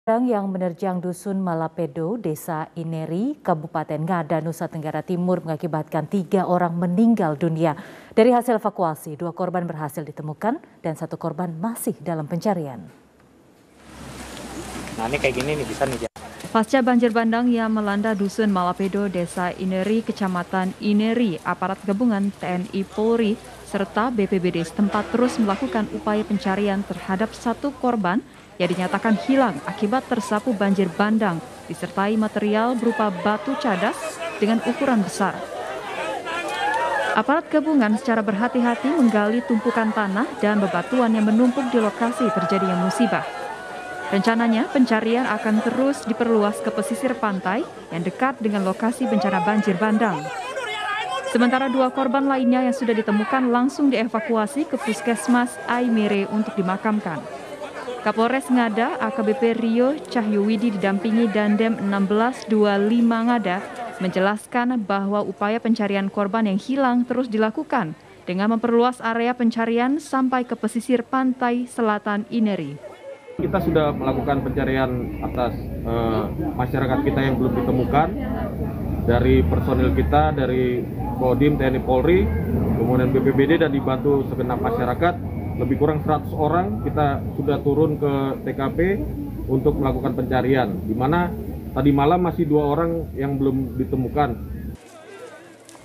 Yang menerjang dusun Malapedo, Desa Ineri, Kabupaten Ngada, Nusa Tenggara Timur mengakibatkan 3 orang meninggal dunia. Dari hasil evakuasi, 2 korban berhasil ditemukan dan 1 korban masih dalam pencarian. Nah ini kayak gini nih bisa nih. Pasca banjir bandang yang melanda dusun Malapedo, Desa Ineri, Kecamatan Ineri, aparat gabungan TNI Polri serta BPBD setempat terus melakukan upaya pencarian terhadap 1 korban yang dinyatakan hilang akibat tersapu banjir bandang disertai material berupa batu cadas dengan ukuran besar. Aparat gabungan secara berhati-hati menggali tumpukan tanah dan bebatuan yang menumpuk di lokasi terjadinya musibah. Rencananya pencarian akan terus diperluas ke pesisir pantai yang dekat dengan lokasi bencana banjir bandang. Sementara 2 korban lainnya yang sudah ditemukan langsung dievakuasi ke Puskesmas Aimere untuk dimakamkan. Kapolres Ngada AKBP Rio Cahyuwidi didampingi Dandem 1625 Ngada menjelaskan bahwa upaya pencarian korban yang hilang terus dilakukan dengan memperluas area pencarian sampai ke pesisir pantai selatan Ineri. Kita sudah melakukan pencarian atas masyarakat kita yang belum ditemukan dari personil kita, dari Kodim TNI Polri, kemudian BPBD dan dibantu segenap masyarakat. Lebih kurang 100 orang kita sudah turun ke TKP untuk melakukan pencarian, di mana tadi malam masih 2 orang yang belum ditemukan.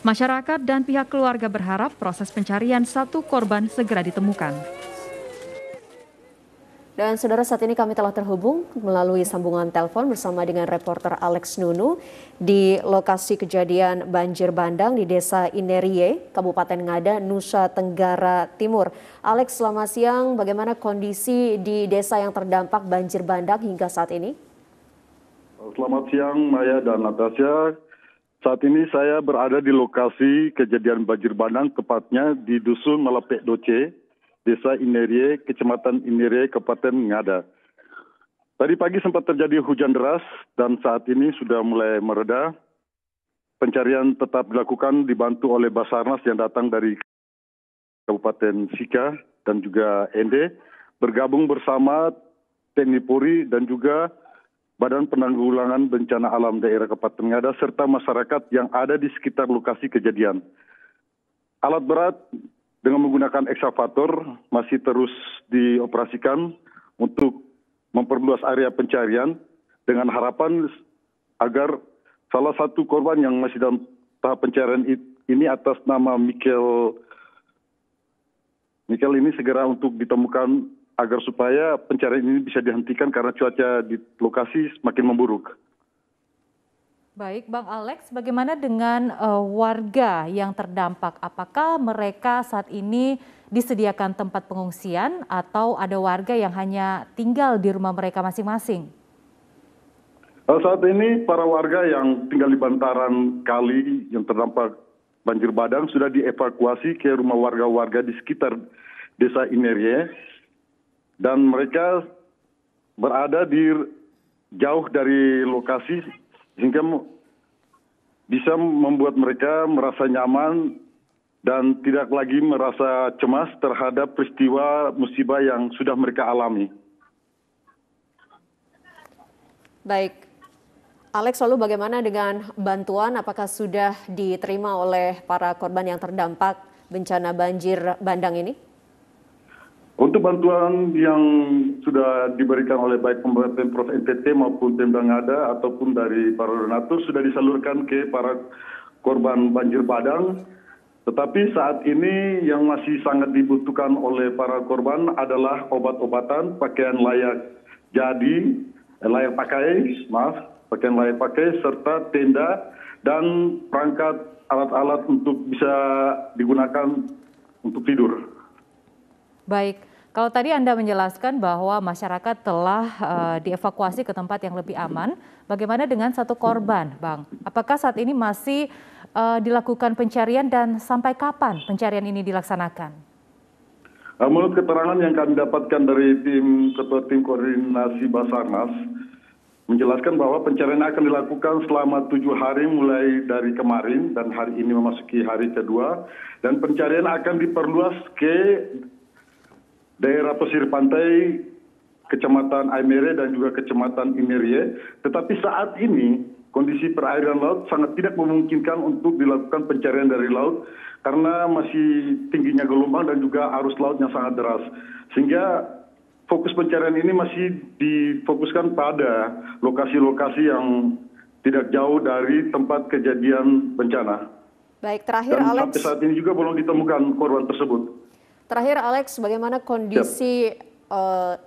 Masyarakat dan pihak keluarga berharap proses pencarian 1 korban segera ditemukan. Dan saudara, saat ini kami telah terhubung melalui sambungan telepon bersama dengan reporter Alex Nunu di lokasi kejadian banjir bandang di Desa Inerie, Kabupaten Ngada, Nusa Tenggara Timur. Alex, selamat siang. Bagaimana kondisi di desa yang terdampak banjir bandang hingga saat ini? Selamat siang, Maya dan Natasha. Saat ini saya berada di lokasi kejadian banjir bandang, tepatnya di Dusun Malapedo C, Desa Inerie, Kecamatan Inerie, Kabupaten Ngada. Tadi pagi sempat terjadi hujan deras dan saat ini sudah mulai mereda. Pencarian tetap dilakukan dibantu oleh Basarnas yang datang dari Kabupaten Sika dan juga Ende, bergabung bersama TNI Polri dan juga Badan Penanggulangan Bencana Alam Daerah Kabupaten Ngada serta masyarakat yang ada di sekitar lokasi kejadian. Alat berat dengan menggunakan ekskavator masih terus dioperasikan untuk memperluas area pencarian dengan harapan agar salah satu korban yang masih dalam tahap pencarian ini atas nama Mikel ini segera untuk ditemukan agar supaya pencarian ini bisa dihentikan karena cuaca di lokasi semakin memburuk. Baik, Bang Alex, bagaimana dengan warga yang terdampak? Apakah mereka saat ini disediakan tempat pengungsian atau ada warga yang hanya tinggal di rumah mereka masing-masing? Saat ini para warga yang tinggal di bantaran kali yang terdampak banjir bandang sudah dievakuasi ke rumah warga-warga di sekitar Desa Inerie dan mereka berada di jauh dari lokasi sehingga bisa membuat mereka merasa nyaman dan tidak lagi merasa cemas terhadap peristiwa musibah yang sudah mereka alami. Baik, Alex, lalu bagaimana dengan bantuan? Apakah sudah diterima oleh para korban yang terdampak bencana banjir bandang ini? Untuk bantuan yang sudah diberikan oleh baik pemerintah Prof NTT maupun Pemda Ngada ataupun dari para donatur sudah disalurkan ke para korban banjir bandang. Tetapi saat ini yang masih sangat dibutuhkan oleh para korban adalah obat-obatan, pakaian layak pakaian layak pakai serta tenda dan perangkat alat-alat untuk bisa digunakan untuk tidur. Baik, kalau tadi Anda menjelaskan bahwa masyarakat telah dievakuasi ke tempat yang lebih aman, bagaimana dengan 1 korban, Bang? Apakah saat ini masih dilakukan pencarian dan sampai kapan pencarian ini dilaksanakan? Menurut keterangan yang kami dapatkan dari Ketua Tim Koordinasi Basarnas, menjelaskan bahwa pencarian akan dilakukan selama 7 hari mulai dari kemarin dan hari ini memasuki hari kedua, dan pencarian akan diperluas ke daerah pesisir pantai Kecamatan Aimere dan juga Kecamatan Inerie. Tetapi saat ini kondisi perairan laut sangat tidak memungkinkan untuk dilakukan pencarian dari laut karena masih tingginya gelombang dan juga arus laut yang sangat deras. Sehingga fokus pencarian ini masih difokuskan pada lokasi-lokasi yang tidak jauh dari tempat kejadian bencana. Baik, terakhir Dan Alex. sampai saat ini juga belum ditemukan korban tersebut. Terakhir Alex, bagaimana kondisi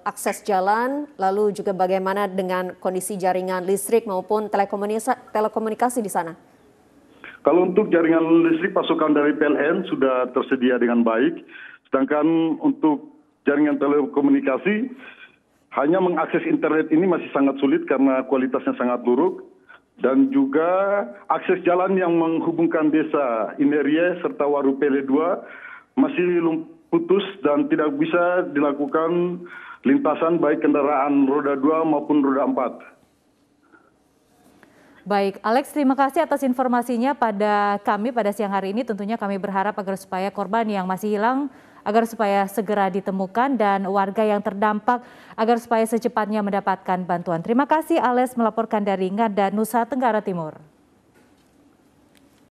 akses jalan, lalu juga bagaimana dengan kondisi jaringan listrik maupun telekomunikasi di sana? Kalau untuk jaringan listrik pasokan dari PLN sudah tersedia dengan baik, sedangkan untuk jaringan telekomunikasi hanya mengakses internet ini masih sangat sulit karena kualitasnya sangat buruk. Dan juga akses jalan yang menghubungkan desa Inerie serta Warupele 2 masih putus dan tidak bisa dilakukan lintasan baik kendaraan roda 2 maupun roda 4. Baik, Alex, terima kasih atas informasinya pada kami pada siang hari ini. Tentunya kami berharap agar supaya korban yang masih hilang agar supaya segera ditemukan dan warga yang terdampak agar supaya secepatnya mendapatkan bantuan. Terima kasih Alex melaporkan dari Ngada, Nusa Tenggara Timur.